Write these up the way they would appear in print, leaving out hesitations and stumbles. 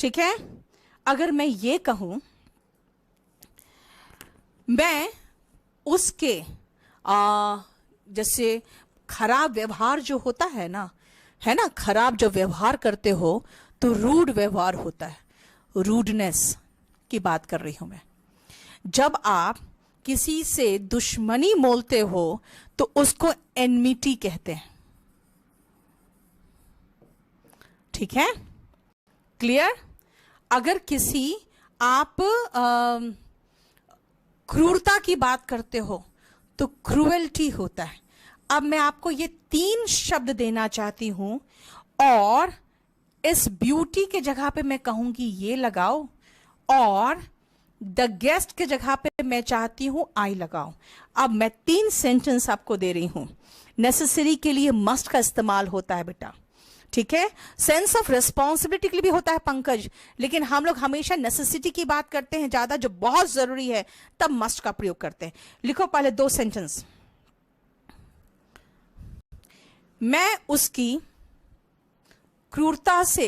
ठीक है। अगर मैं ये कहूं, मैं उसके जैसे खराब व्यवहार जो होता है ना, खराब जो व्यवहार करते हो तो रूड व्यवहार होता है, रूडनेस की बात कर रही हूं मैं। जब आप किसी से दुश्मनी मोलते हो तो उसको एनमिटी कहते हैं। ठीक है, क्लियर। अगर किसी आप क्रूरता की बात करते हो तो क्रूएल्टी होता है। अब मैं आपको ये 3 शब्द देना चाहती हूं और इस ब्यूटी के जगह पे मैं कहूंगी ये लगाओ, और द गेस्ट के जगह पे मैं चाहती हूं आई लगाओ। अब मैं 3 सेंटेंस आपको दे रही हूं। नेसेसरी के लिए मस्ट का इस्तेमाल होता है बेटा, ठीक है। सेंस ऑफ रिस्पॉन्सिबिलिटी के लिए भी होता है पंकज, लेकिन हम लोग हमेशा नेसेसिटी की बात करते हैं ज्यादा, जो बहुत जरूरी है तब मस्ट का प्रयोग करते हैं। लिखो पहले 2 सेंटेंस। मैं उसकी क्रूरता से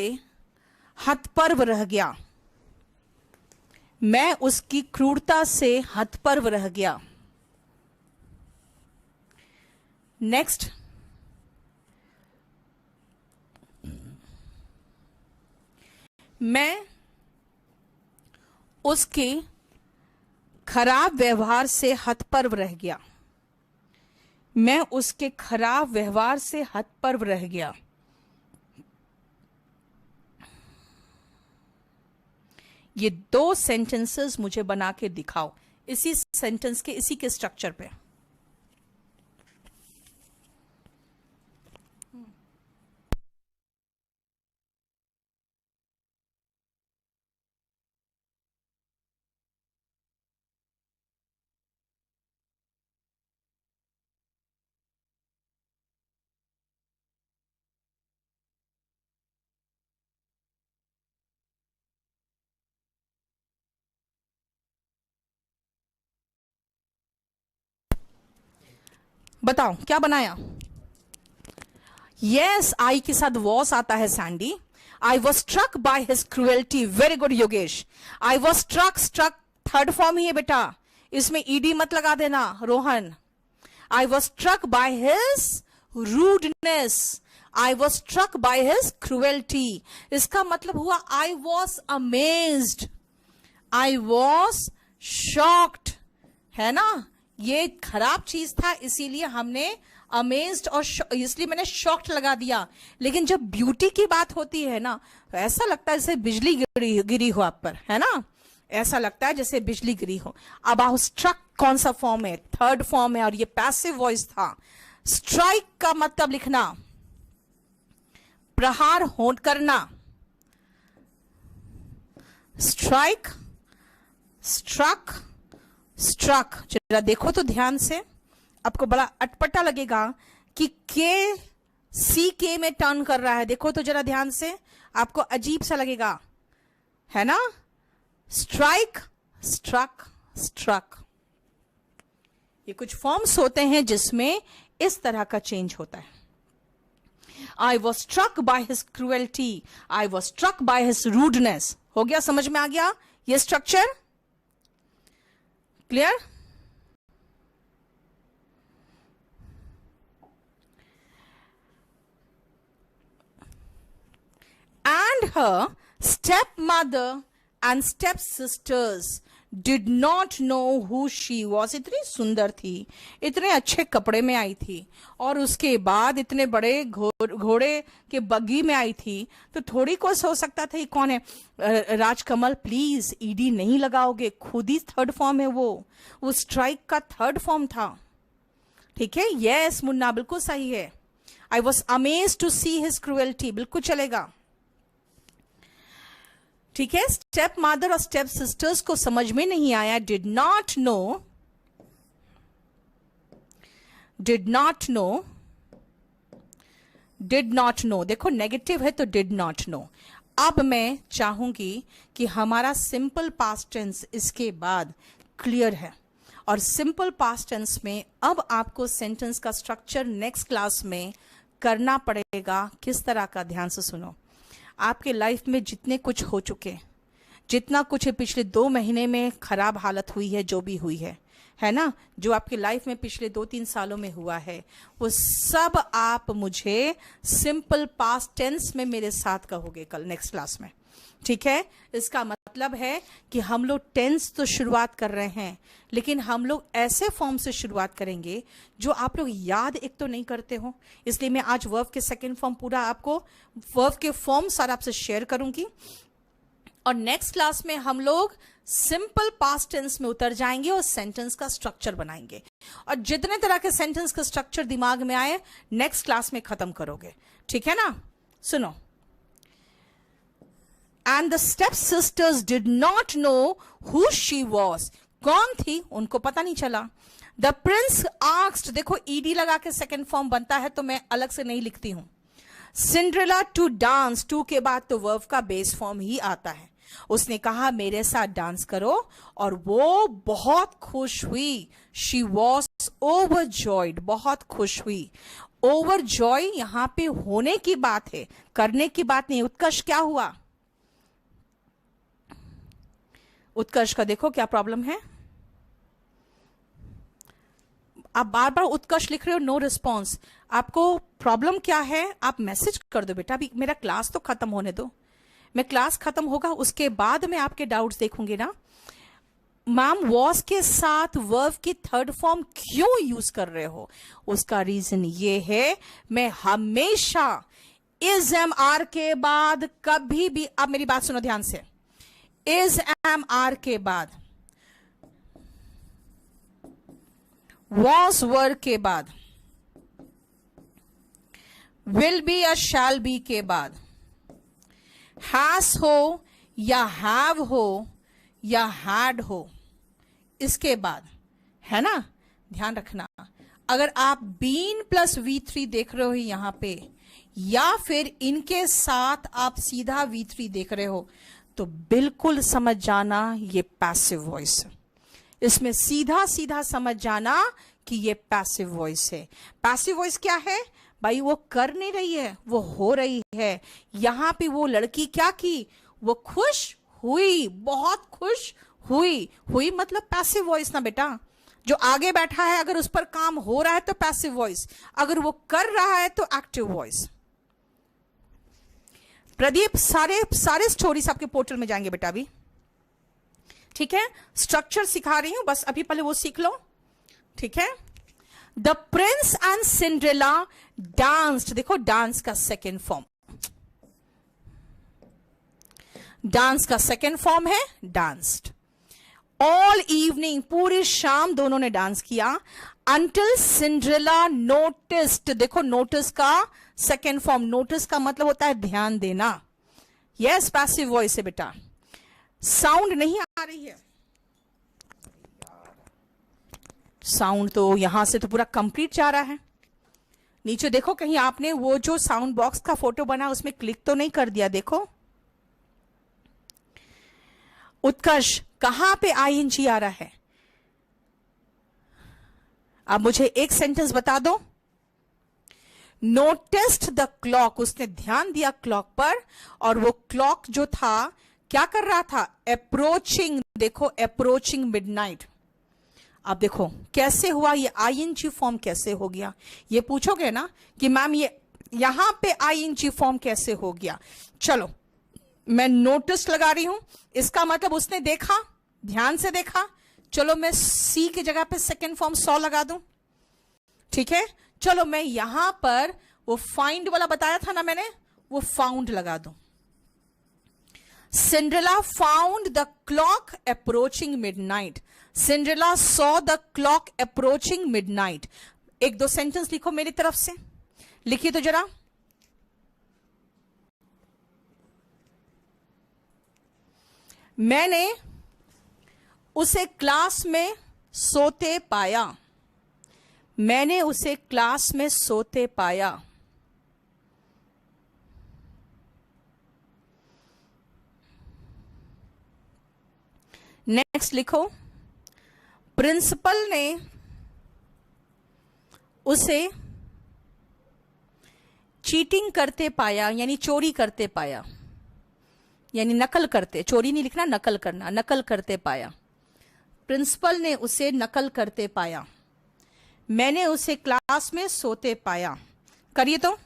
हतपर्व रह गया। मैं उसकी क्रूरता से हतपर्व रह गया। नेक्स्ट, मैं उसके खराब व्यवहार से हतपर्व रह गया। मैं उसके खराब व्यवहार से हतपर्व रह गया। ये 2 सेंटेंसेस मुझे बना के दिखाओ, इसी सेंटेंस के, इसी के स्ट्रक्चर पे। बताओ क्या बनाया। यस, आई के साथ वॉस आता है Sandy. I was struck by his cruelty. Very good Yogesh. I was struck third form ही है बेटा, इसमें ईडी मत लगा देना Rohan. I was struck by his rudeness. I was struck by his cruelty. इसका मतलब हुआ I was amazed, I was shocked, है ना। ये खराब चीज था इसीलिए हमने अमेज्ड और इसलिए मैंने शॉक्ड लगा दिया। लेकिन जब ब्यूटी की बात होती है ना तो ऐसा लगता है जैसे बिजली गिरी हो आप पर, है ना। ऐसा लगता है जैसे बिजली गिरी हो। अब आओ, स्ट्रक कौन सा फॉर्म है, थर्ड फॉर्म है, और ये पैसिव वॉइस था। स्ट्राइक का मतलब लिखना प्रहार हो करना। Strike, struck, struck. जरा देखो तो ध्यान से, आपको बड़ा अटपटा लगेगा कि के सी के में टर्न कर रहा है। देखो तो जरा ध्यान से, आपको अजीब सा लगेगा, है ना। Strike, struck, struck. ये कुछ फॉर्म्स होते हैं जिसमें इस तरह का चेंज होता है। I was struck by his cruelty, I was struck by his rudeness. हो गया, समझ में आ गया ये structure, clear. And her stepmother and stepsisters did not know who she was. इतनी सुंदर थी, इतने अच्छे कपड़े में आई थी, और उसके बाद इतने बड़े घोड़े के बग्गी में आई थी, तो थोड़ी कुछ हो सकता था ये कौन है। राजकमल प्लीज ईडी नहीं लगाओगे, खुद ही थर्ड फॉर्म है वो स्ट्राइक का थर्ड फॉर्म था, ठीक है। यस मुन्ना, बिल्कुल सही है। I was amazed to see his cruelty, बिल्कुल चलेगा, ठीक है। स्टेप मदर और स्टेप सिस्टर्स को समझ में नहीं आया। Did not know, did not know, did not know. देखो नेगेटिव है तो डिड नॉट नो। अब मैं चाहूंगी कि हमारा सिंपल पास्ट टेंस इसके बाद क्लियर है, और सिंपल पास्ट टेंस में अब आपको सेंटेंस का स्ट्रक्चर नेक्स्ट क्लास में करना पड़ेगा। किस तरह का, ध्यान से सुनो। आपके लाइफ में जितने कुछ हो चुके, जितना कुछ पिछले 2 महीने में खराब हालत हुई है, जो भी हुई है ना, जो आपकी लाइफ में पिछले 2-3 सालों में हुआ है, वो सब आप मुझे सिंपल पास्ट टेंस में मेरे साथ कहोगे कल नेक्स्ट क्लास में, ठीक है। इसका मतलब है कि हम लोग टेंस तो शुरुआत कर रहे हैं, लेकिन हम लोग ऐसे फॉर्म से शुरुआत करेंगे जो आप लोग याद एक तो नहीं करते हो। इसलिए मैं आज वर्ब के सेकंड फॉर्म पूरा आपको वर्ब के फॉर्म सारा आपसे शेयर करूंगी, और नेक्स्ट क्लास में हम लोग सिंपल पास्ट टेंस में उतर जाएंगे और सेंटेंस का स्ट्रक्चर बनाएंगे, और जितने तरह के सेंटेंस का स्ट्रक्चर दिमाग में आए नेक्स्ट क्लास में खत्म करोगे, ठीक है ना। सुनो, and the step sisters did not know who she was, कौन थी उनको पता नहीं चला। द प्रिंस आस्क्ड, देखो ईडी लगा के सेकेंड फॉर्म बनता है तो मैं अलग से नहीं लिखती हूं। सिंड्रेला टू डांस, टू के बाद तो वर्ब का बेस फॉर्म ही आता है। उसने कहा मेरे साथ डांस करो, और वो बहुत खुश हुई। शी वॉज ओवरजॉयड, बहुत खुश हुई। ओवरजॉय यहां पे होने की बात है, करने की बात नहीं। उत्कर्ष क्या हुआ? उत्कर्ष का देखो क्या प्रॉब्लम है। आप बार बार उत्कर्ष लिख रहे हो, नो रिस्पॉन्स। आपको प्रॉब्लम क्या है? आप मैसेज कर दो बेटा, अभी मेरा क्लास तो खत्म होने दो। मैं क्लास खत्म होगा उसके बाद मैं आपके डाउट्स देखूंगी ना। मैम वॉज के साथ वर्ब की थर्ड फॉर्म क्यों यूज कर रहे हो? उसका रीजन ये है, मैं हमेशा इज एम आर के बाद कभी भी, अब मेरी बात सुनो ध्यान से, इज एम आर के बाद, वॉज वर के बाद, विल बी या शैल बी के बाद, हैज हो या हैव हो या हैड हो, इसके बाद, है ना, ध्यान रखना। अगर आप बीन प्लस V3 देख रहे हो यहां पे, या फिर इनके साथ आप सीधा V3 देख रहे हो, तो बिल्कुल समझ जाना ये पैसिव वॉइस। इसमें सीधा सीधा समझ जाना कि ये पैसिव वॉइस है। पैसिव वॉइस क्या है भाई? वो कर नहीं रही है, वो हो रही है। यहां पे वो लड़की क्या की? वो खुश हुई, बहुत खुश हुई। हुई मतलब पैसिव वॉइस ना बेटा। जो आगे बैठा है अगर उस पर काम हो रहा है तो पैसिव वॉइस, अगर वो कर रहा है तो एक्टिव वॉइस। प्रदीप सारे स्टोरीज आपके पोर्टल में जाएंगे बेटा अभी, ठीक है। स्ट्रक्चर सिखा रही हूं, बस अभी पहले वो सीख लो, ठीक है। The Prince and Cinderella danced, देखो डांस का सेकेंड फॉर्म, डांस का सेकेंड फॉर्म है डांस्ड। ऑल इवनिंग, पूरी शाम दोनों ने डांस किया। अंटिल सिंड्रेला नोटिस्ड, देखो नोटिस का सेकेंड फॉर्म, नोटिस का मतलब होता है ध्यान देना। यस पैसिव वॉइस है बेटा। साउंड नहीं आ रही है, साउंड तो यहां से तो पूरा कंप्लीट जा रहा है। नीचे देखो कहीं आपने वो जो साउंड बॉक्स का फोटो बना उसमें क्लिक तो नहीं कर दिया, देखो। उत्कर्ष कहां पे आईएनजी आ रहा है? अब मुझे एक सेंटेंस बता दो। नोटिस्ड द क्लॉक, उसने ध्यान दिया क्लॉक पर, और वो क्लॉक जो था क्या कर रहा था? अप्रोचिंग, देखो अप्रोचिंग मिडनाइट। अब देखो कैसे हुआ ये आईएनजी फॉर्म, कैसे हो गया? ये पूछोगे ना कि मैम ये यहां पे आईएनजी फॉर्म कैसे हो गया। चलो मैं नोटिस लगा रही हूं, इसका मतलब उसने देखा, ध्यान से देखा। चलो मैं सी की जगह पे सेकेंड फॉर्म सॉ लगा दूं, ठीक है। चलो मैं यहां पर वो फाइंड वाला बताया था ना मैंने, वो फाउंड लगा दूं। Cinderella found the clock approaching midnight. Cinderella saw the clock approaching midnight. एक दो सेंटेंस लिखो मेरी तरफ से, लिखिए तो जरा। मैंने उसे क्लास में सोते पाया। मैंने उसे क्लास में सोते पाया। नेक्स्ट लिखो, प्रिंसिपल ने उसे चीटिंग करते पाया, यानी चोरी करते पाया। यानी नकल करते, चोरी नहीं लिखना, नकल करना, नकल करते पाया। प्रिंसिपल ने उसे नकल करते पाया। मैंने उसे क्लास में सोते पाया। करिए तो।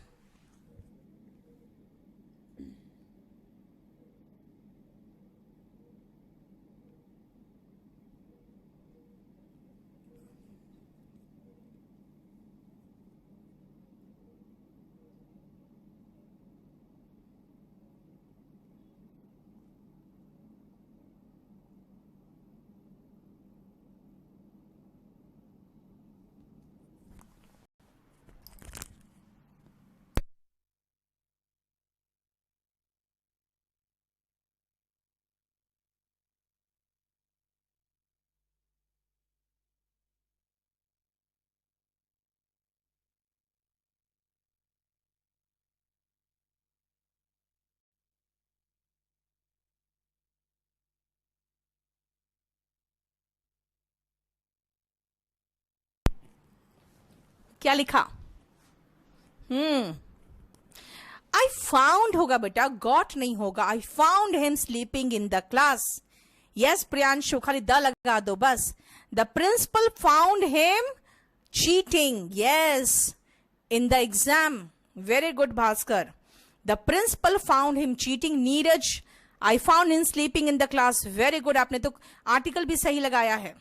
क्या लिखा? आई फाउंड होगा बेटा, गॉट नहीं होगा। I found him sleeping in the class. Yes Priyanshu, खाली द लगा दो बस। The principal found him cheating, yes, in the exam. Very good Bhaskar. The principal found him cheating. Neeraj, I found him sleeping in the class. Very good, आपने तो article भी सही लगाया है।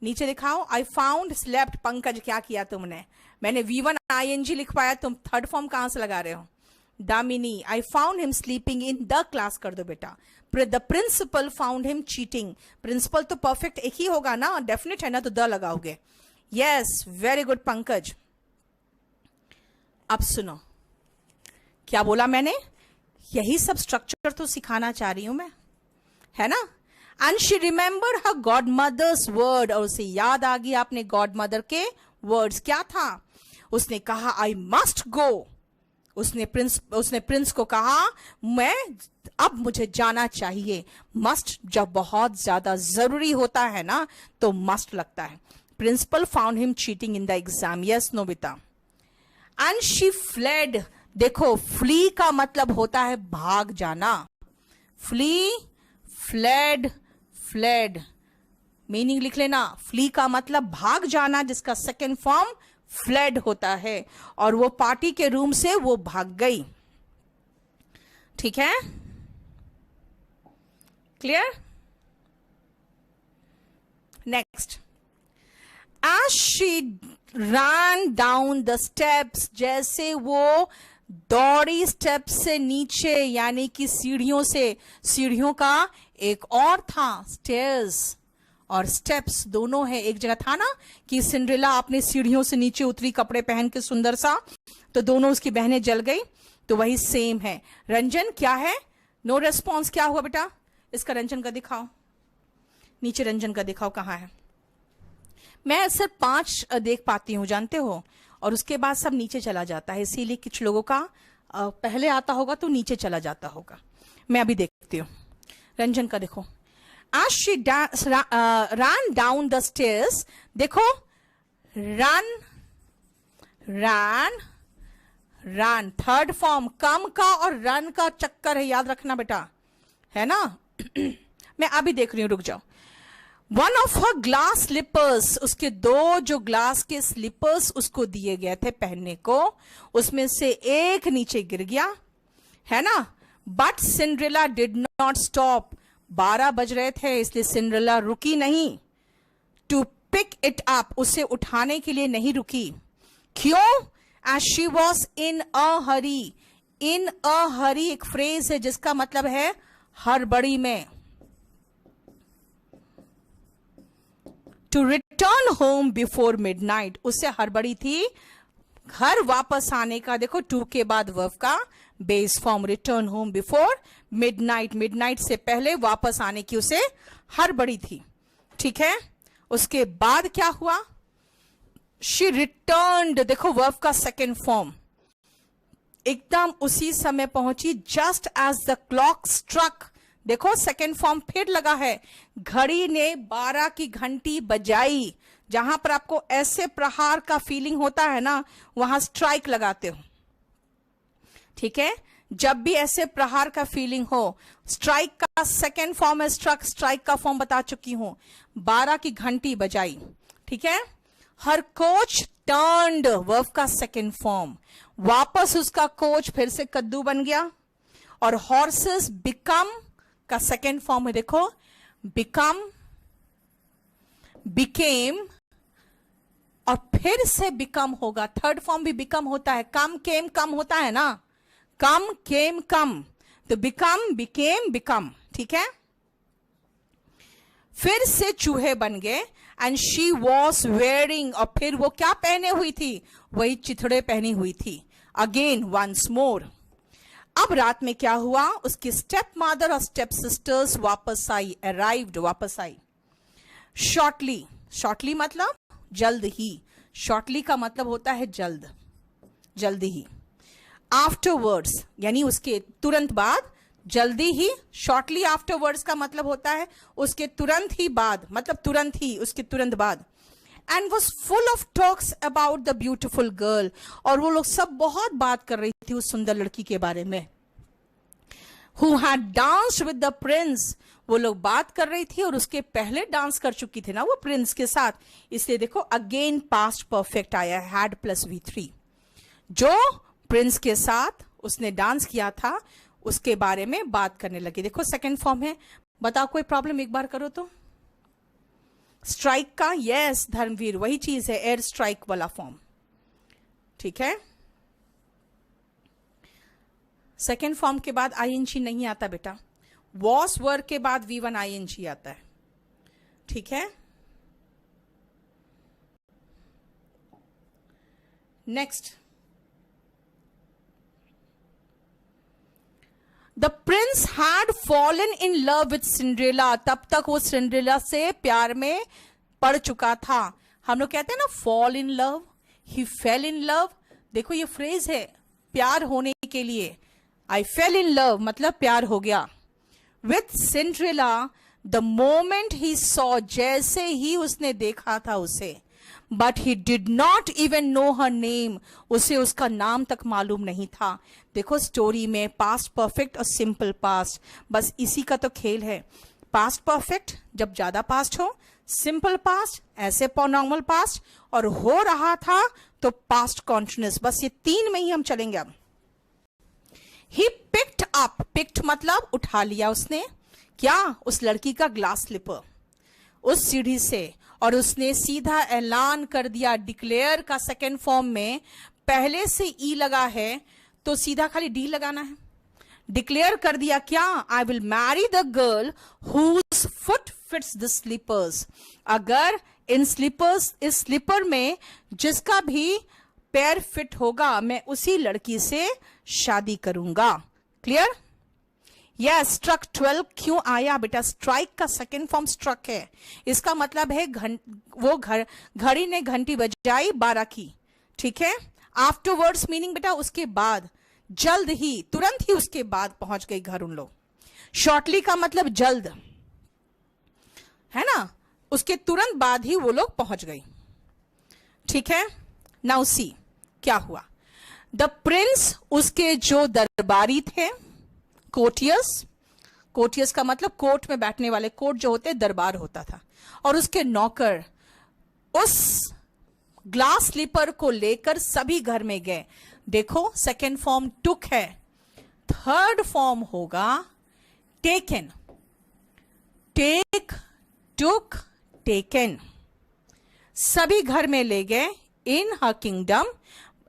नीचे दिखाओ, आई फाउंड स्लेप्ट। पंकज, क्या किया तुमने? मैंने V1 ING लिख पाया, तुम थर्ड फॉर्म कहां से लगा रहे हो? Damini, I found him sleeping in the class कर दो बेटा। The principal found him cheating. Principal तो परफेक्ट एक ही होगा ना, डेफिनेट है ना, तो द लगाओगे। Yes, very good Pankaj. अब सुनो, क्या बोला मैंने? यही सब स्ट्रक्चर तो सिखाना चाह रही हूं मैं, है ना। And she remembered her godmother's word, और उसे याद आ गया अपने गॉड मदर के वर्ड्स। क्या था? उसने कहा आई मस्ट गो। उसने प्रिंस को कहा अब मुझे जाना चाहिए। मस्ट जब बहुत ज्यादा जरूरी होता है ना तो मस्ट लगता है। Principal found him cheating in the exam. Yes Nobita. And she fled. देखो, फ्ली का मतलब होता है भाग जाना। फ्ली, फ्लेड, फ्लेड, मीनिंग लिख लेना। फ्ली का मतलब भाग जाना, जिसका सेकेंड फॉर्म फ्लेड होता है। और वो पार्टी के रूम से वो भाग गई। ठीक है, clear? Next, as she run down the steps, जैसे वो दौड़ी स्टेप से नीचे, यानी कि सीढ़ियों से। सीढ़ियों का एक और था, स्टेयर्स और स्टेप्स दोनों है। एक जगह था ना कि सिंड्रेला अपने सीढ़ियों से नीचे उतरी कपड़े पहन के सुंदर सा, तो दोनों उसकी बहनें जल गई, तो वही सेम है। रंजन क्या है? No response. क्या हुआ बेटा? इसका रंजन का दिखाओ, नीचे रंजन का दिखाओ कहाँ है। मैं सिर्फ 5 देख पाती हूँ, जानते हो, और उसके बाद सब नीचे चला जाता है, इसीलिए कुछ लोगों का पहले आता होगा तो नीचे चला जाता होगा। मैं अभी देखती हूँ। रंजन का देखो, as she ran down the stairs, देखो, run, ran, run, third form. Come का और रन का चक्कर है, याद रखना बेटा, है ना। मैं अभी देख रही हूं, रुक जाओ। One of her glass slippers, उसके 2 जो ग्लास के स्लीपर्स उसको दिए गए थे पहनने को, उसमें से एक नीचे गिर गया, है ना। But Cinderella did not stop. 12 बज रहे थे, इसलिए सिंड्रेला रुकी नहीं। टू पिक इट अप, उसे उठाने के लिए नहीं रुकी। क्यों? As she was in a hurry. In a hurry एक फ्रेज है जिसका मतलब है हड़बड़ी में। To return home before midnight, उससे हड़बड़ी थी घर वापस आने का। देखो, टू के बाद वर्ब का base form, return home before midnight. Midnight से पहले वापस आने की उसे हड़बड़ी थी। ठीक है, उसके बाद क्या हुआ? शी रिटर्न्ड, देखो वर्ब का सेकेंड फॉर्म, एकदम उसी समय पहुंची। Just as the clock struck, देखो सेकेंड फॉर्म फिर लगा है। घड़ी ने 12 की घंटी बजाई। जहां पर आपको ऐसे प्रहार का फीलिंग होता है ना, वहां स्ट्राइक लगाते हो। ठीक है, जब भी ऐसे प्रहार का फीलिंग हो, स्ट्राइक का सेकेंड फॉर्म है स्ट्रक, स्ट्राइक का फॉर्म बता चुकी हूं, 12 की घंटी बजाई, ठीक है। हर कोच टर्न्ड, वर्ब का सेकेंड फॉर्म, वापस उसका कोच फिर से कद्दू बन गया। और हॉर्सेस बिकम का सेकेंड फॉर्म है, देखो, बिकम, बिकेम, और फिर से बिकम होगा, थर्ड फॉर्म भी बिकम होता है, कम केम कम होता है ना, कम केम कम, तो बिकम बिकेम बिकम, ठीक है। फिर से चूहे बन गए, एंड शी वॉज वेयरिंग, और फिर वो क्या पहने हुई थी, वही चिथड़े पहनी हुई थी, अगेन वंस मोर। अब रात में क्या हुआ, उसकी स्टेप मदर और स्टेप सिस्टर्स वापस आई, अराइव्ड, वापस आई। शॉर्टली, शॉर्टली मतलब जल्द ही, शॉर्टली का मतलब होता है जल्द, जल्दी ही। आफ्टरवर्ड्स यानी उसके तुरंत बाद, जल्दी ही, शॉर्टली आफ्टरवर्ड्स का मतलब होता है उसके तुरंत ही बाद, मतलब तुरंत ही, उसके तुरंत बाद। And was full of talks about the beautiful girl, और वो लोग सब बहुत बात कर रही थी उस सुंदर लड़की के बारे में। Who had danced with the Prince, वो लोग बात कर रही थी और उसके पहले डांस कर चुकी थी ना वो प्रिंस के साथ, इसलिए देखो अगेन पास्ट परफेक्ट आया, हैड प्लस V3। जो प्रिंस के साथ उसने डांस किया था उसके बारे में बात करने लगी। देखो सेकंड फॉर्म है, बताओ कोई प्रॉब्लम, एक बार करो तो। स्ट्राइक का, यस धर्मवीर, वही चीज है, एयर स्ट्राइक वाला फॉर्म, ठीक है। सेकेंड फॉर्म के बाद ING नहीं आता बेटा, वॉस वर्ग के बाद V1 ING आता है, ठीक है। Next, the Prince had fallen in love with Cinderella, तब तक वो सिंड्रेला से प्यार में पड़ चुका था। हम लोग कहते हैं ना fall in love, he fail in love, देखो ये फ्रेज है प्यार होने के लिए, आई फेल इन लव मतलब प्यार हो गया। With Cinderella the moment he saw, जैसे ही उसने देखा था उसे, but he did not even know her name, उसे उसका नाम तक मालूम नहीं था। देखो स्टोरी में पास्ट परफेक्ट और सिंपल पास्ट, बस इसी का तो खेल है। पास्ट परफेक्ट जब ज्यादा पास्ट हो, सिंपल पास्ट ऐसे नॉर्मल पास्ट, और हो रहा था तो पास्ट कॉन्टिन्यूअस, बस ये तीन में ही हम चलेंगे। अब ही पिक्ड अप, पिक्ड मतलब उठा लिया उसने, क्या, उस लड़की का ग्लास स्लीपर उस सीढ़ी से, और उसने सीधा ऐलान कर दिया, डिक्लेयर का सेकेंड फॉर्म में पहले से ई लगा है तो सीधा खाली डी लगाना है। डिक्लेयर कर दिया क्या, I will marry the girl whose foot fits the slippers, अगर इन स्लीपर्स, इस स्लीपर में जिसका भी पैर फिट होगा मैं उसी लड़की से शादी करूंगा। क्लियर, यह स्ट्रक 12 क्यों आया बेटा, स्ट्राइक का सेकेंड फॉर्म स्ट्रक है, इसका मतलब है वो घड़ी ने घंटी बजाई 12 की, ठीक है। आफ्टरवर्ड्स मीनिंग बेटा उसके बाद, जल्द ही, तुरंत ही उसके बाद पहुंच गई घर उन लोग। शॉर्टली का मतलब जल्द है ना, उसके तुरंत बाद ही वो लोग पहुंच गई, ठीक है। नाउ सी क्या हुआ, द प्रिंस, उसके जो दरबारी थे, कोर्टियर्स, कोर्टियर्स का मतलब कोर्ट में बैठने वाले, कोर्ट जो होते दरबार होता था, और उसके नौकर उस ग्लास स्लीपर को लेकर सभी घर में गए। देखो सेकेंड फॉर्म टुक है, थर्ड फॉर्म होगा टेकन, टेक, टुक, टेकन, सभी घर में ले गए, इन हर किंगडम,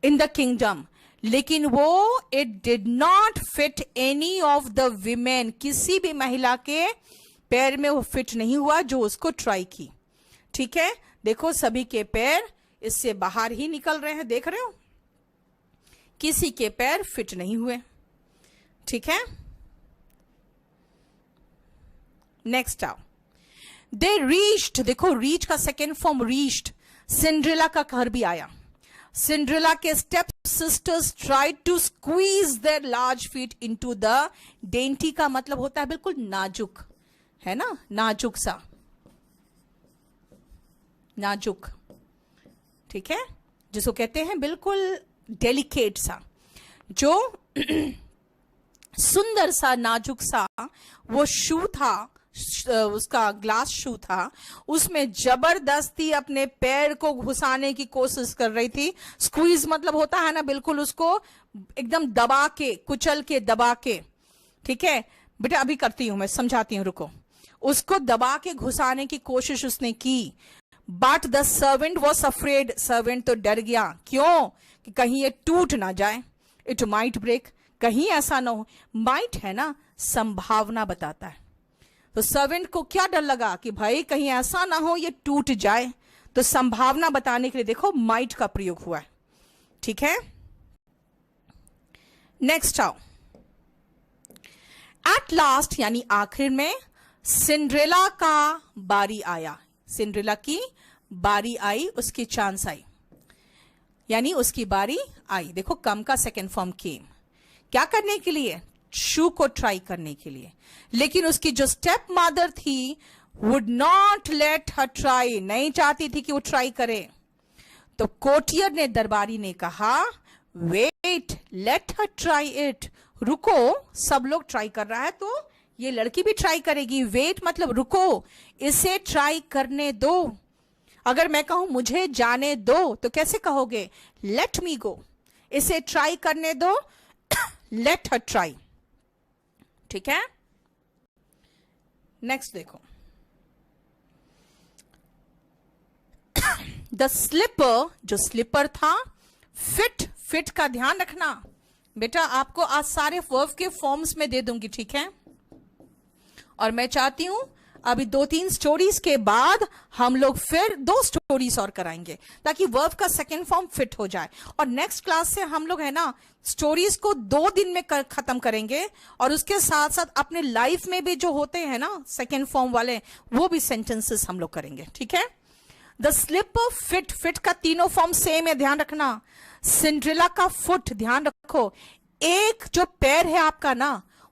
इन द किंगडम, लेकिन वो it did not fit any of the women, किसी भी महिला के पैर में वो फिट नहीं हुआ जो उसको ट्राई की, ठीक है। देखो सभी के पैर इससे बाहर ही निकल रहे हैं, देख रहे हो, किसी के पैर फिट नहीं हुए, ठीक है। नेक्स्ट आओ, दे रीच्ड, देखो रीच का सेकेंड फॉर्म रीच्ड, सिंड्रेला का घर भी आया। सिंड्रेला के step sisters tried to squeeze their large feet into the dainty, का मतलब होता है बिल्कुल नाजुक, है ना, नाजुक सा, नाजुक, ठीक है, जिसको कहते हैं बिल्कुल डेलिकेट सा, जो सुंदर सा नाजुक सा वो शू था, उसका ग्लास शू था, उसमें जबरदस्ती अपने पैर को घुसाने की कोशिश कर रही थी। स्क्वीज मतलब होता है ना, बिल्कुल उसको एकदम दबा के, कुचल के, दबा के, ठीक है बेटा अभी करती हूं मैं, समझाती हूं, रुको। उसको दबा के घुसाने की कोशिश उसने की, but the servant was afraid, servant तो डर गया। क्यों? कि कहीं ये टूट ना जाए, इट माइट ब्रेक, कहीं ऐसा ना हो। माइट है ना, संभावना बताता है। तो सर्वेंट को क्या डर लगा कि भाई कहीं ऐसा ना हो ये टूट जाए, तो संभावना बताने के लिए देखो माइट का प्रयोग हुआ है, ठीक है। नेक्स्ट आओ, एट लास्ट यानी आखिर में सिंड्रेला का बारी आया, सिंड्रेला की बारी आई, उसकी चांस आई, यानी उसकी बारी आई। देखो कम का सेकेंड फॉर्म केम, क्या करने के लिए? शू को ट्राई करने के लिए। लेकिन उसकी जो स्टेप मदर थी would not let her try, नहीं चाहती थी कि वो ट्राई करे। तो कोटियर ने, दरबारी ने कहा wait, let her try it, रुको, सब लोग ट्राई कर रहा है तो ये लड़की भी ट्राई करेगी। वेट मतलब रुको, इसे ट्राई करने दो। अगर मैं कहूं मुझे जाने दो तो कैसे कहोगे? लेट मी गो, इसे ट्राई करने दो, लेट हर ट्राई, ठीक है। नेक्स्ट देखो, द स्लीपर, जो स्लीपर था, फिट, फिट का ध्यान रखना बेटा, आपको आज सारे वर्ब के फॉर्म्स में दे दूंगी, ठीक है। और मैं चाहती हूं अभी 2-3 स्टोरीज के बाद हम लोग फिर 2 स्टोरीज और कराएंगे, ताकि वर्ब का सेकेंड फॉर्म फिट हो जाए। और नेक्स्ट क्लास से हम लोग है ना स्टोरीज को 2 दिन में खत्म करेंगे, और उसके साथ साथ अपने लाइफ में भी जो होते हैं ना सेकेंड फॉर्म वाले, वो भी सेंटेंसेस हम लोग करेंगे, ठीक है। द स्लीपर फिट, फिट का तीनों फॉर्म सेम है, ध्यान रखना। सिंड्रेला का फुट, ध्यान रखो, एक जो पैर है आपका ना,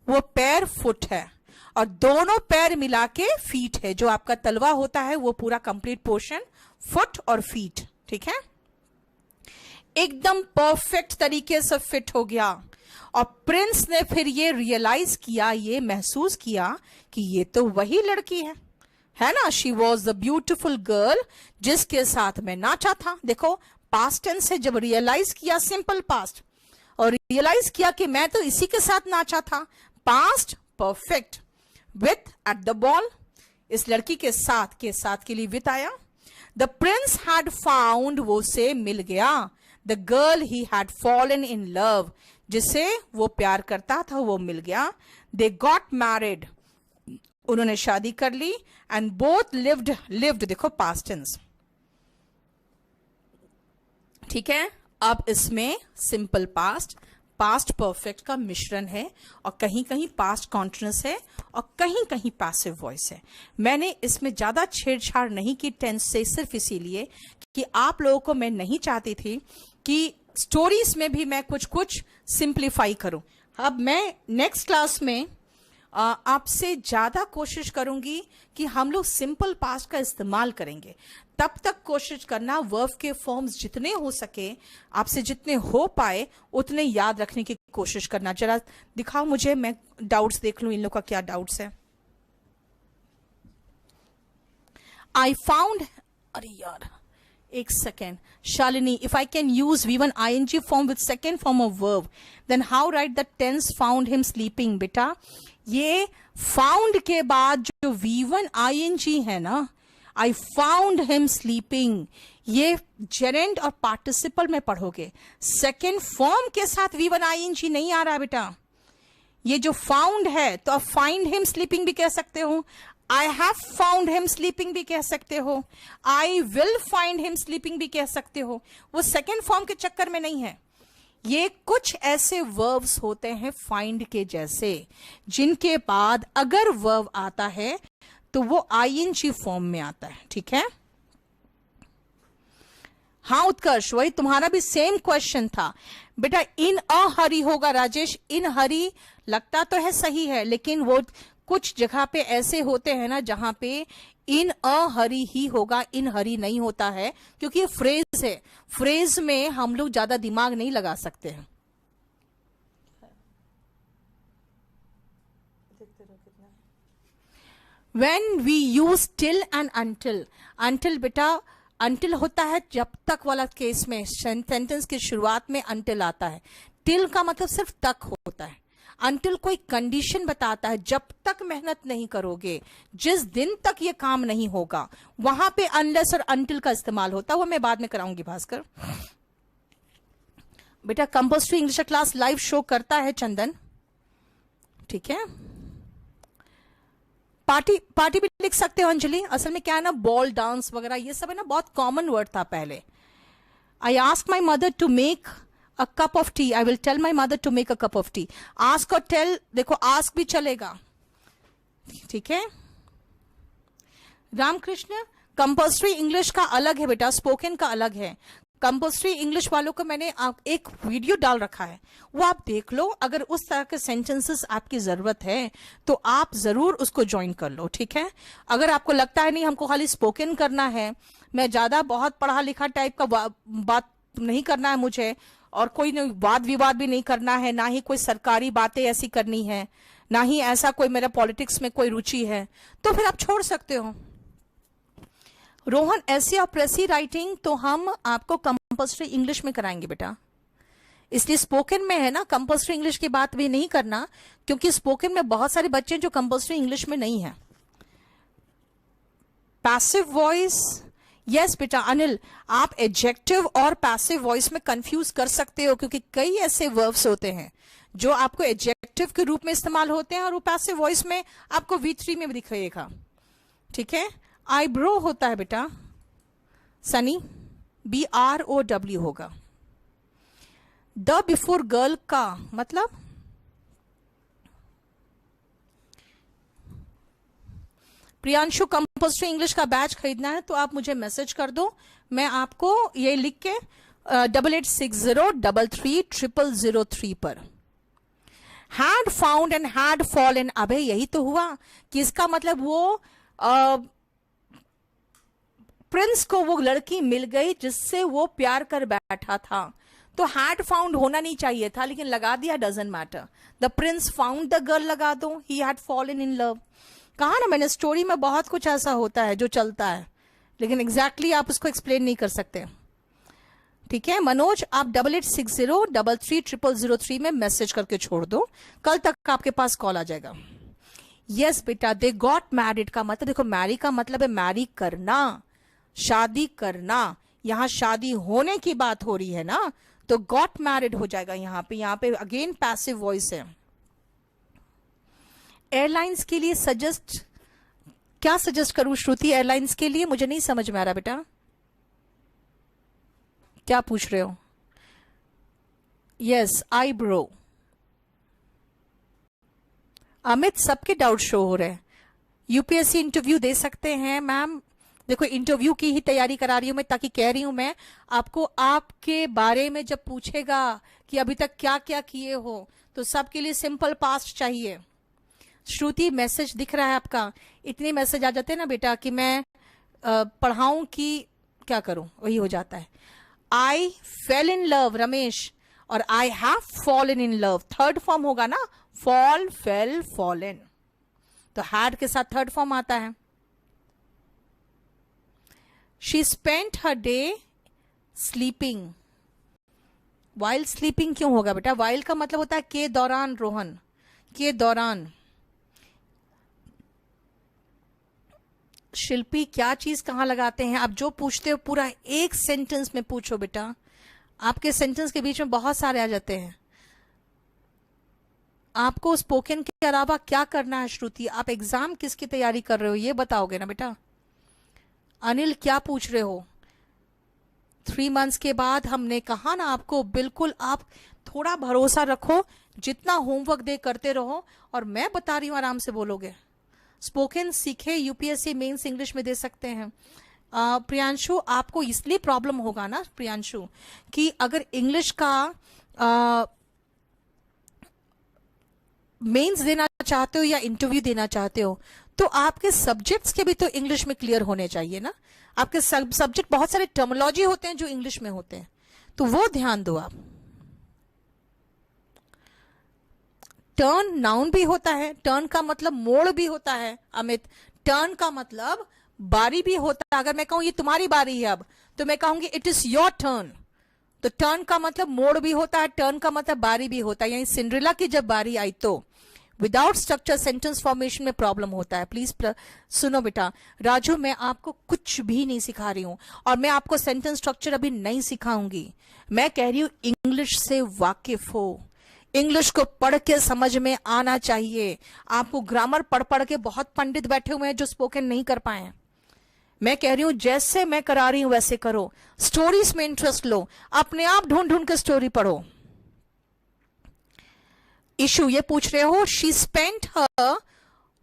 वो पैर फुट है, और दोनों पैर मिला के फीट है। जो आपका तलवा होता है वो पूरा कंप्लीट पोर्शन फुट और फीट, ठीक है। एकदम परफेक्ट तरीके से फिट हो गया। और प्रिंस ने फिर ये रियलाइज किया, ये महसूस किया कि ये तो वही लड़की है ना। She was the beautiful girl जिसके साथ मैं नाचा था। देखो पास्ट टेंस है, जब रियलाइज किया सिंपल पास्ट, और रियलाइज किया कि मैं तो इसी के साथ नाचा था, past perfect. With at the ball, इस लड़की के साथ के लिए विथ आया। द प्रिंस हैड फाउंड, वो से मिल गया। The girl he had fallen in love, जिसे वो प्यार करता था वो मिल गया। दे गॉट मैरिड, उन्होंने शादी कर ली। एंड बोथ लिव्ड, लिव्ड देखो पास्ट टेंस, ठीक है। अब इसमें सिंपल पास्ट, पास्ट परफेक्ट का मिश्रण है, और कहीं कहीं पास्ट कॉन्टिन्यूअस है, और कहीं कहीं पैसिव वॉइस है। मैंने इसमें ज्यादा छेड़छाड़ नहीं की टेंस से, सिर्फ इसीलिए कि आप लोगों को मैं नहीं चाहती थी कि स्टोरीज में भी मैं कुछ कुछ सिंप्लीफाई करूं। अब मैं नेक्स्ट क्लास में आपसे ज्यादा कोशिश करूंगी कि हम लोग सिंपल पास्ट का इस्तेमाल करेंगे। तब तक कोशिश करना वर्ब के फॉर्म्स जितने हो सके, आपसे जितने हो पाए उतने याद रखने की कोशिश करना। जरा दिखाओ मुझे, मैं डाउट्स देख लूं इन लोग का क्या डाउट्स है। आई फाउंड, अरे यार एक second, Shalini, if I can use V1 ING form with second form of verb, then how write the tense found him sleeping. बेटा ये फाउंड के बाद जो V1 ING है ना, आई फाउंड हिम स्लीपिंग, ये जेरेंड और पार्टिसिपल में पढ़ोगे। सेकेंड फॉर्म के साथ V1 ING नहीं आ रहा बेटा। ये जो फाउंड है तो आप फाइंड हिम स्लीपिंग भी कह सकते हो, I have found him sleeping भी कह सकते हो, I will find him sleeping भी कह सकते हो। वो सेकेंड फॉर्म के चक्कर में नहीं है। ये कुछ ऐसे वर्ब्स होते हैं फाइंड के जैसे, जिनके बाद अगर वर्ब आता है तो वो ING फॉर्म में आता है, ठीक है। हाँ उत्कर्ष, वही तुम्हारा भी सेम क्वेश्चन था बेटा। इन अ हरी होगा राजेश, इन हरी लगता तो है सही है, लेकिन वो कुछ जगह पे ऐसे होते हैं ना जहां पे इन अ हरी ही होगा, इन हरी नहीं होता है, क्योंकि ये फ्रेज है। फ्रेज में हम लोग ज्यादा दिमाग नहीं लगा सकते हैं। When we use till and until बेटा until होता है जब तक वाला केस में, सेंटेंस की शुरुआत में until आता है. till का मतलब सिर्फ तक होता है. until कोई कंडीशन बताता है, जब तक मेहनत नहीं करोगे, जिस दिन तक ये काम नहीं होगा, वहां पे unless और until का इस्तेमाल होता है. वो मैं बाद में कराऊंगी भास्कर. बेटा compulsory English class live show करता है चंदन, ठीक है. पार्टी भी लिख सकते हो अंजलि. असल में क्या है ना, बॉल डांस वगैरह ये सब है ना, बहुत कॉमन वर्ड था पहले. I ask my mother to make a cup of tea. I will tell my mother to make a cup of tea. Ask और टेल, देखो आस्क भी चलेगा, ठीक है. रामकृष्ण, कंपल्सरी इंग्लिश का अलग है बेटा, स्पोकन का अलग है. कंपल्सरी इंग्लिश वालों को मैंने एक वीडियो डाल रखा है, वो आप देख लो. अगर उस तरह के सेंटेंसेस आपकी जरूरत है तो आप जरूर उसको ज्वाइन कर लो, ठीक है. अगर आपको लगता है नहीं हमको खाली स्पोकन करना है, मैं ज्यादा बहुत पढ़ा लिखा टाइप का बात नहीं करना है मुझे, और कोई वाद विवाद भी नहीं करना है, ना ही कोई सरकारी बातें ऐसी करनी है, ना ही ऐसा कोई मेरा पॉलिटिक्स में कोई रुचि है, तो फिर आप छोड़ सकते हो. रोहन, ऐसी और प्रेसी राइटिंग तो हम आपको कंपल्सरी इंग्लिश में कराएंगे बेटा. इसलिए स्पोकन में है ना, कंपल्सरी इंग्लिश की बात भी नहीं करना, क्योंकि स्पोकन में बहुत सारे बच्चे जो कंपल्सरी इंग्लिश में नहीं है. पैसिव वॉइस, यस बेटा. अनिल, आप एडजेक्टिव और पैसिव वॉइस में कंफ्यूज कर सकते हो, क्योंकि कई ऐसे वर्ब्स होते हैं जो आपको एडजेक्टिव के रूप में इस्तेमाल होते हैं और वो पैसिव वॉइस में आपको V3 में दिखेगा, ठीक है. आईब्रो होता है बेटा सनी, BROW होगा. द बिफोर गर्ल का मतलब, प्रियांशु कंपल्सरी इंग्लिश का बैच खरीदना है तो आप मुझे मैसेज कर दो, मैं आपको ये लिख के 8860333003 पर. Had found and had fallen, अबे यही तो हुआ कि इसका मतलब वो प्रिंस को वो लड़की मिल गई जिससे वो प्यार कर बैठा था. तो हैड फाउंड होना नहीं चाहिए था, लेकिन लगा दिया, doesn't matter. The Prince found the girl लगा दो, he had fallen in love. कहा ना मैंने, स्टोरी में बहुत कुछ ऐसा होता है जो चलता है, लेकिन एग्जैक्टली आप उसको एक्सप्लेन नहीं कर सकते, ठीक है. मनोज, आप 8860333003 में मैसेज करके छोड़ दो, कल तक आपके पास कॉल आ जाएगा. यस बेटा, दे गॉट मैरिड का मतलब, देखो मैरी का मतलब है मैरी करना, शादी करना. यहां शादी होने की बात हो रही है ना, तो गॉट मैरिड हो जाएगा यहाँ पे अगेन पैसिव वॉइस है. एयरलाइंस के लिए क्या सजेस्ट करूं श्रुति? एयरलाइंस के लिए मुझे नहीं समझ में आ रहा बेटा, क्या पूछ रहे हो? Yes, eyebrow. अमित, सबके डाउट शो हो रहे हैं. यूपीएससी इंटरव्यू दे सकते हैं मैम. देखो इंटरव्यू की ही तैयारी करा रही हूं मैं, ताकि कह रही हूं मैं आपको, आपके बारे में जब पूछेगा कि अभी तक क्या क्या किए हो, तो सबके लिए सिंपल पास्ट चाहिए. श्रुति, मैसेज दिख रहा है आपका. इतने मैसेज आ जाते हैं ना बेटा कि मैं पढ़ाऊं कि क्या करूं, वही हो जाता है. आई फेल इन लव रमेश, और I have fallen in love third form होगा ना, फॉल, फेल, फॉलन, तो हैड के साथ थर्ड फॉर्म आता है. She spent her day sleeping. While sleeping क्यों होगा बेटा? वाइल का मतलब होता है के दौरान. रोहन, के दौरान. शिल्पी, क्या चीज कहां लगाते हैं आप? जो पूछते हो पूरा एक सेंटेंस में पूछो बेटा, आपके सेंटेंस के बीच में बहुत सारे आ जाते हैं. आपको स्पोकन के अलावा क्या करना है श्रुति? आप एग्जाम किसकी तैयारी कर रहे हो ये बताओगे ना बेटा. अनिल, क्या पूछ रहे हो? 3 months के बाद हमने कहा ना आपको, बिल्कुल आप थोड़ा भरोसा रखो, जितना होमवर्क दे करते रहो, और मैं बता रही हूं आराम से बोलोगे. स्पोकन सीखे, यूपीएससी मेंस इंग्लिश में दे सकते हैं. प्रियांशु, आपको इसलिए प्रॉब्लम होगा ना प्रियांशु, कि अगर इंग्लिश का मेंस देना चाहते हो या इंटरव्यू देना चाहते हो, तो आपके सब्जेक्ट्स के भी तो इंग्लिश में क्लियर होने चाहिए ना. आपके सब्जेक्ट बहुत सारे टर्मिनोलॉजी होते हैं जो इंग्लिश में होते हैं, तो वो ध्यान दो आप. टर्न नाउन भी होता है, टर्न का मतलब मोड़ भी होता है. अमित, टर्न का मतलब बारी भी होता है। अगर मैं कहूं ये तुम्हारी बारी है अब, तो मैं कहूंगी इट इज योर टर्न। तो टर्न का मतलब मोड़ भी होता है, टर्न का मतलब बारी भी होता है। यानी सिंड्रेला की जब बारी आई तो विदाउट स्ट्रक्चर सेंटेंस फॉर्मेशन में प्रॉब्लम होता है। प्लीज सुनो बेटा, राजू मैं आपको कुछ भी नहीं सिखा रही हूं, और मैं आपको सेंटेंस स्ट्रक्चर अभी नहीं सिखाऊंगी। मैं कह रही हूं इंग्लिश से वाकिफ हो, इंग्लिश को पढ़ के समझ में आना चाहिए। आपको ग्रामर पढ़ पढ़ के बहुत पंडित बैठे हुए हैं जो स्पोकन नहीं कर पाए। मैं कह रही हूं जैसे मैं करा रही हूं वैसे करो। स्टोरीज में इंटरेस्ट लो, अपने आप ढूंढ ढूंढ के स्टोरी पढ़ो। इशू ये पूछ रहे हो, she spent her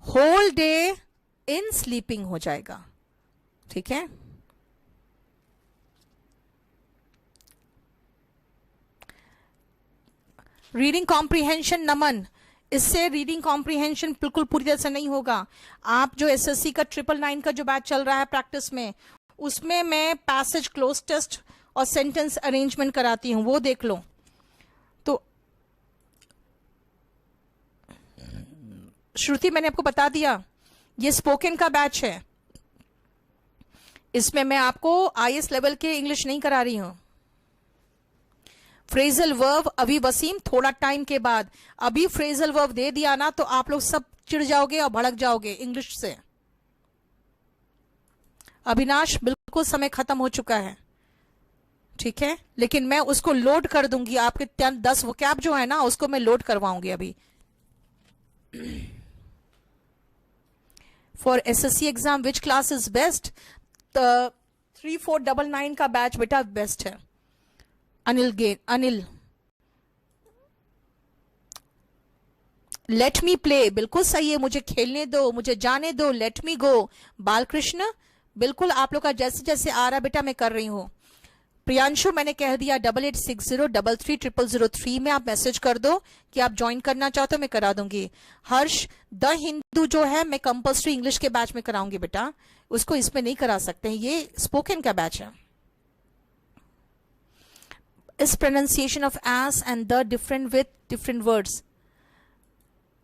whole day in sleeping हो जाएगा, ठीक है। रीडिंग कॉम्प्रिहेंशन, नमन, इससे रीडिंग कॉम्प्रिहेंशन बिल्कुल पूरी तरह से नहीं होगा। आप जो एसएससी का 999 का जो बैच चल रहा है प्रैक्टिस में, उसमें मैं पैसेज क्लोज टेस्ट और सेंटेंस अरेंजमेंट कराती हूं, वो देख लो। तो श्रुति मैंने आपको बता दिया, ये स्पोकन का बैच है, इसमें मैं आपको आईएएस लेवल के इंग्लिश नहीं करा रही हूं। फ्रेजल वर्ब अभी वसीम थोड़ा टाइम के बाद, अभी फ्रेजल वर्ब दे दिया ना तो आप लोग सब चिढ़ जाओगे और भड़क जाओगे इंग्लिश से। अविनाश बिल्कुल समय खत्म हो चुका है, ठीक है, लेकिन मैं उसको लोड कर दूंगी। आपके 10 वोकैब जो है ना उसको मैं लोड करवाऊंगी अभी। For SSC exam which class is best? 3499 का बैच बेटा बेस्ट है। अनिल लेट मी प्ले, बिल्कुल सही है, मुझे खेलने दो, मुझे जाने दो, लेट मी गो। बालकृष्ण बिल्कुल आप लोग का जैसे जैसे आ रहा बेटा मैं कर रही हूं। प्रियांशु मैंने कह दिया 8860333003 में आप मैसेज कर दो कि आप ज्वाइन करना चाहते हो, मैं करा दूंगी। हर्ष, द हिंदू जो है मैं कंपल्सरी इंग्लिश के बैच में कराऊंगी बेटा, उसको इसमें नहीं करा सकते हैं, ये स्पोकन का बैच है। Is pronunciation of as and the different with different words?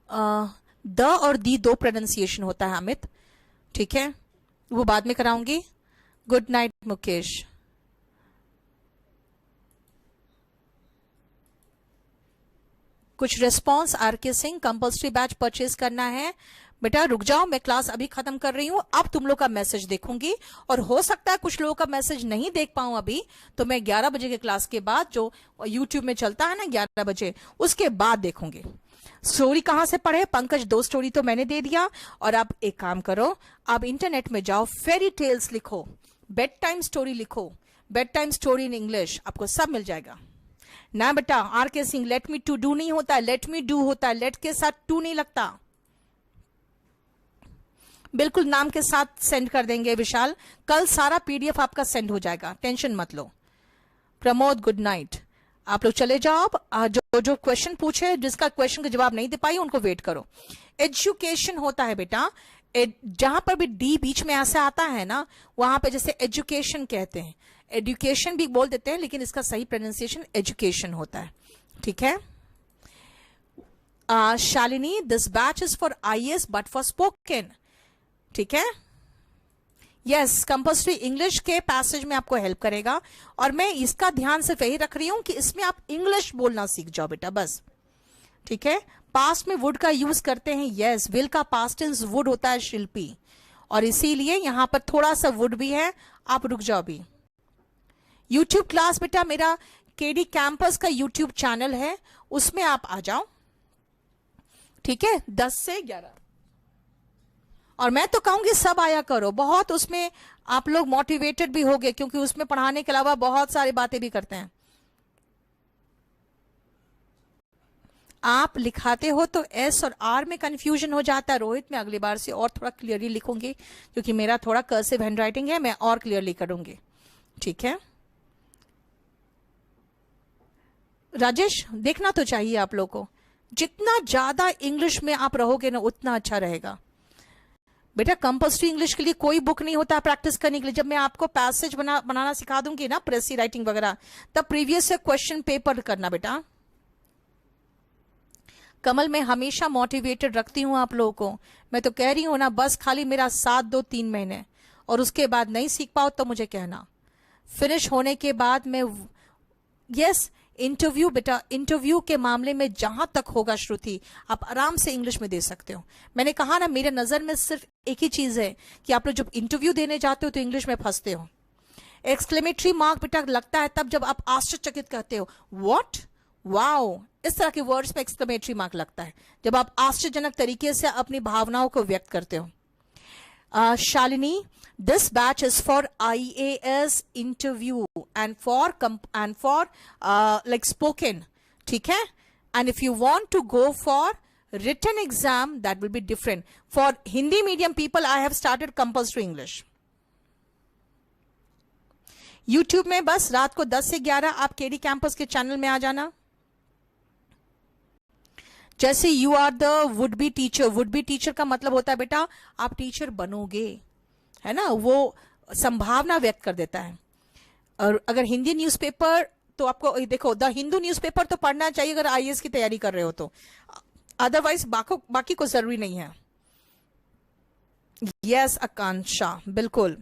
The और दी दो प्रोनाउंसिएशन होता है अमित, ठीक है, वो बाद में कराऊंगी। Good night Mukesh. कुछ response? Are K Singh, compulsory batch purchase करना है बेटा, रुक जाओ, मैं क्लास अभी खत्म कर रही हूं, अब तुम लोग का मैसेज देखूंगी, और हो सकता है कुछ लोगों का मैसेज नहीं देख पाऊं अभी, तो मैं 11 बजे के क्लास के बाद जो यूट्यूब में चलता है ना 11 बजे, उसके बाद देखूंगी। स्टोरी कहां से पढ़े? पंकज 2 स्टोरी तो मैंने दे दिया, और आप एक काम करो, आप इंटरनेट में जाओ, फेरी टेल्स लिखो, बेड टाइम स्टोरी लिखो, bed time story in English, आपको सब मिल जाएगा ना बेटा। R K Singh, let me to do नहीं होता, लेट मी डू होता है, लेट के साथ टू नहीं लगता। बिल्कुल नाम के साथ सेंड कर देंगे विशाल, कल सारा पीडीएफ आपका सेंड हो जाएगा, टेंशन मत लो। प्रमोद, गुड नाइट, आप लोग चले जाओ। जो जो क्वेश्चन पूछे, जिसका क्वेश्चन का जवाब नहीं दे पाई उनको वेट करो। एजुकेशन होता है बेटा, जहां पर भी डी बीच में ऐसे आता है ना, वहां पे जैसे एजुकेशन कहते हैं, एजुकेशन भी बोल देते हैं, लेकिन इसका सही प्रोनाउंसिएशन एजुकेशन होता है, ठीक है। Shalini, this batch is for IAS but for spoken, ठीक है। यस, कंपल्सरी इंग्लिश के पैसेज में आपको हेल्प करेगा, और मैं इसका ध्यान सिर्फ यही रख रही हूं कि इसमें आप इंग्लिश बोलना सीख जाओ बेटा, बस, ठीक है। पास्ट में वुड का यूज करते हैं, यस, विल का पास्ट टेंस वुड होता है शिल्पी, और इसीलिए यहां पर थोड़ा सा वुड भी है। आप रुक जाओ अभी। यूट्यूब क्लास बेटा मेरा केडी कैंपस का यूट्यूब चैनल है, उसमें आप आ जाओ, ठीक है, 10 से 11, और मैं तो कहूंगी सब आया करो, बहुत उसमें आप लोग मोटिवेटेड भी होगे, क्योंकि उसमें पढ़ाने के अलावा बहुत सारी बातें भी करते हैं। आप लिखाते हो तो एस और आर में कंफ्यूजन हो जाता है, रोहित मैं अगली बार से और थोड़ा क्लियरली लिखूंगी, क्योंकि मेरा थोड़ा कर्सिव हैंडराइटिंग है, मैं और क्लियरली करूंगी, ठीक है। राजेश, देखना तो चाहिए आप लोग को, जितना ज्यादा इंग्लिश में आप रहोगे ना उतना अच्छा रहेगा बेटा। कंपल्सरी इंग्लिश के लिए कोई बुक नहीं होता प्रैक्टिस करने के लिए। जब मैं आपको पैसेज बनाना सिखा दूंगी ना, प्रेसी राइटिंग वगैरह, तब प्रीवियस से क्वेश्चन पेपर करना बेटा। कमल, मैं हमेशा मोटिवेटेड रखती हूँ आप लोगों को। मैं तो कह रही हूँ ना, बस खाली मेरा साथ दो 3 महीने, और उसके बाद नहीं सीख पाओ तो मुझे कहना। फिनिश होने के बाद मैं, यस, इंटरव्यू बेटा, इंटरव्यू के मामले में जहां तक होगा श्रुति, आप आराम से इंग्लिश में दे सकते हो। मैंने कहा ना, मेरे नजर में सिर्फ एक ही चीज है कि आप लोग जब इंटरव्यू देने जाते हो तो इंग्लिश में फंसते हो। एक्सक्लेमेटरी मार्क बेटा लगता है तब जब आप आश्चर्यचकित कहते हो, व्हाट, वाओ, इस तरह के वर्ड्स में एक्सक्लेमेटरी मार्क लगता है, जब आप आश्चर्यजनक तरीके से अपनी भावनाओं को व्यक्त करते हो। Shalini, this batch is for IAS interview and for like spoken, ठीक है? And if you want to go for written exam, that will be different. For Hindi medium people, I have started compulsory English. YouTube में बस रात को 10 से 11 आप KD campus के channel में आ जाना। जैसे you are the would be teacher, would be teacher का मतलब होता है बेटा आप टीचर बनोगे, है ना, वो संभावना व्यक्त कर देता है। और अगर हिंदी न्यूज़पेपर, तो आपको देखो द हिंदू न्यूज़पेपर तो पढ़ना चाहिए अगर आईएएस की तैयारी कर रहे हो तो, अदरवाइज बाकी को जरूरी नहीं है। यस आकांक्षा, बिल्कुल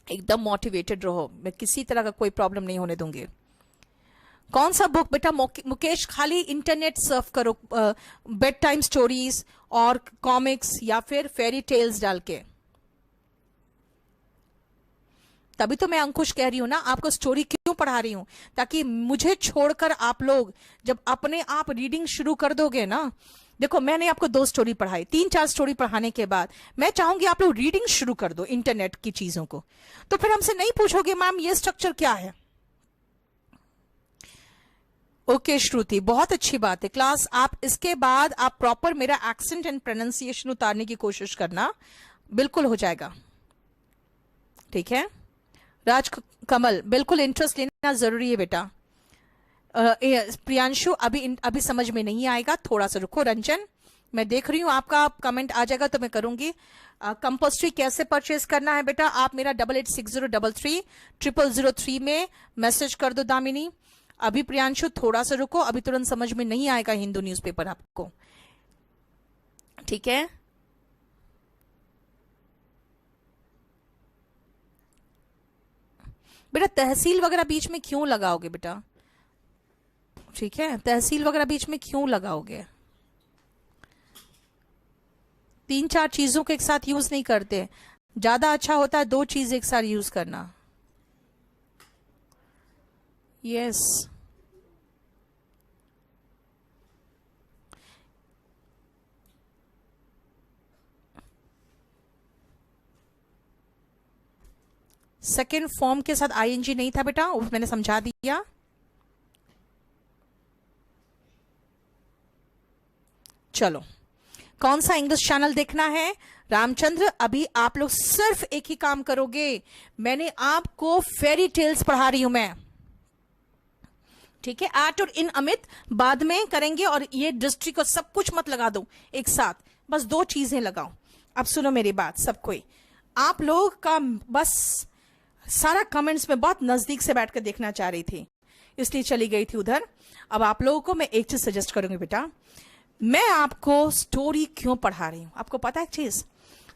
एकदम मोटिवेटेड रहो, मैं किसी तरह का कोई प्रॉब्लम नहीं होने दूंगी। कौन सा बुक बेटा? मुकेश, खाली इंटरनेट सर्फ करो, बेड टाइम स्टोरीज और कॉमिक्स या फिर फेरी टेल्स डाल के। तभी तो मैं अंकुश कह रही हूं ना, आपको स्टोरी क्यों पढ़ा रही हूं, ताकि मुझे छोड़कर आप लोग जब अपने आप रीडिंग शुरू कर दोगे ना, देखो मैंने आपको 2 स्टोरी पढ़ाई, 3-4 स्टोरी पढ़ाने के बाद मैं चाहूंगी आप लोग रीडिंग शुरू कर दो इंटरनेट की चीजों को, तो फिर हमसे नहीं पूछोगे मैम ये स्ट्रक्चर क्या है। ओके श्रुति, बहुत अच्छी बात है। क्लास आप इसके बाद आप प्रॉपर मेरा एक्सेंट एंड प्रोनाउंसिएशन उतारने की कोशिश करना, बिल्कुल हो जाएगा, ठीक है। राज कमल, बिल्कुल इंटरेस्ट लेना जरूरी है बेटा। प्रियांशु, अभी समझ में नहीं आएगा, थोड़ा सा रुको। रंजन, मैं देख रही हूँ आपका कमेंट आ जाएगा तो मैं करूंगी। कंपल्सरी कैसे परचेज करना है बेटा, आप मेरा 8860333003 में मैसेज कर दो दामिनी। अभी प्रियांशु थोड़ा सा रुको, अभी तुरंत समझ में नहीं आएगा हिंदू न्यूज़पेपर आपको, ठीक है। बेटा तहसील वगैरह बीच में क्यों लगाओगे बेटा, ठीक है, तहसील वगैरह बीच में क्यों लगाओगे? 3-4 चीजों को एक साथ यूज नहीं करते, ज्यादा अच्छा होता है 2 चीज एक साथ यूज करना। यस सेकेंड फॉर्म के साथ आईएनजी नहीं था बेटा, वो मैंने समझा दिया। चलो, कौन सा इंग्लिश चैनल देखना है? रामचंद्र, अभी आप लोग सिर्फ एक ही काम करोगे, मैंने आपको फेरी टेल्स पढ़ा रही हूं मैं, ठीक है। एट और इन अमित बाद में करेंगे, और ये डिस्ट्रिक्ट को सब कुछ मत लगा दो एक साथ, बस 2 चीजें लगाओ। अब सुनो मेरी बात सब कोई, आप लोग का बस सारा कमेंट्स में बहुत नजदीक से बैठकर देखना चाह रही थी, इसलिए चली गई थी उधर। अब आप लोगों को मैं एक चीज सजेस्ट करूंगी बेटा, मैं आपको स्टोरी क्यों पढ़ा रही हूं, आपको पता है एक चीज,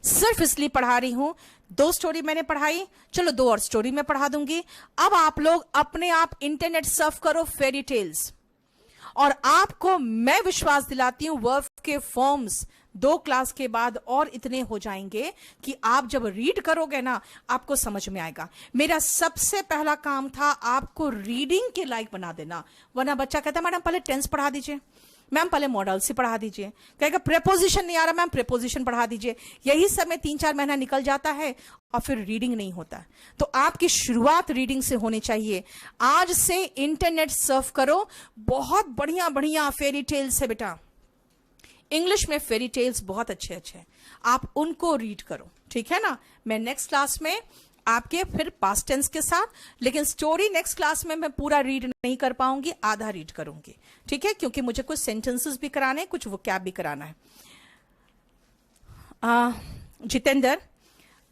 सिर्फ इसलिए पढ़ा रही हूं, 2 स्टोरी मैंने पढ़ाई, चलो 2 और स्टोरी मैं पढ़ा दूंगी। अब आप लोग अपने आप इंटरनेट सर्फ करो फेरी टेल्स, और आपको मैं विश्वास दिलाती हूं वर्ब के फॉर्म्स 2 क्लास के बाद और इतने हो जाएंगे कि आप जब रीड करोगे ना आपको समझ में आएगा। मेरा सबसे पहला काम था आपको रीडिंग के लायक बना देना, वरना बच्चा कहता मैडम पहले टेंस पढ़ा दीजिए, मैम पहले मॉडल से पढ़ा दीजिए, कहेगा प्रेपोजिशन नहीं आ रहा मैम प्रेपोजिशन पढ़ा दीजिए, यही समय 3-4 महीना निकल जाता है और फिर रीडिंग नहीं होता। तो आपकी शुरुआत रीडिंग से होनी चाहिए। आज से इंटरनेट सर्फ करो, बहुत बढ़िया बढ़िया फेरी टेल्स है बेटा, इंग्लिश में फेरी टेल्स बहुत अच्छे अच्छे, आप उनको रीड करो, ठीक है ना। मैं नेक्स्ट क्लास में आपके फिर पास्ट टेंस के साथ, लेकिन स्टोरी नेक्स्ट क्लास में मैं पूरा रीड नहीं कर पाऊंगी, आधा रीड करूंगी, ठीक है, क्योंकि मुझे कुछ सेंटेंसेस भी कराने हैं, कुछ वोकैब भी कराना है। जितेंद्र,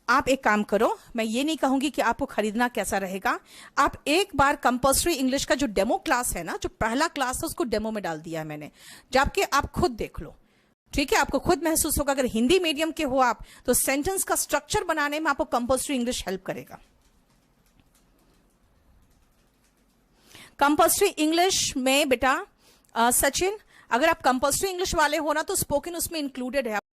आप एक काम करो, मैं ये नहीं कहूंगी कि आपको खरीदना कैसा रहेगा, आप एक बार कंपल्सरी इंग्लिश का जो डेमो क्लास है ना, जो पहला क्लास है उसको डेमो में डाल दिया है मैंने, जबकि आप खुद देख लो, ठीक है? आपको खुद महसूस होगा, अगर हिंदी मीडियम के हो आप तो सेंटेंस का स्ट्रक्चर बनाने में आपको कंपल्सरी इंग्लिश हेल्प करेगा। कंपल्सरी इंग्लिश में बेटा सचिन, अगर आप कंपल्सरी इंग्लिश वाले हो ना तो स्पोकन उसमें इंक्लूडेड है।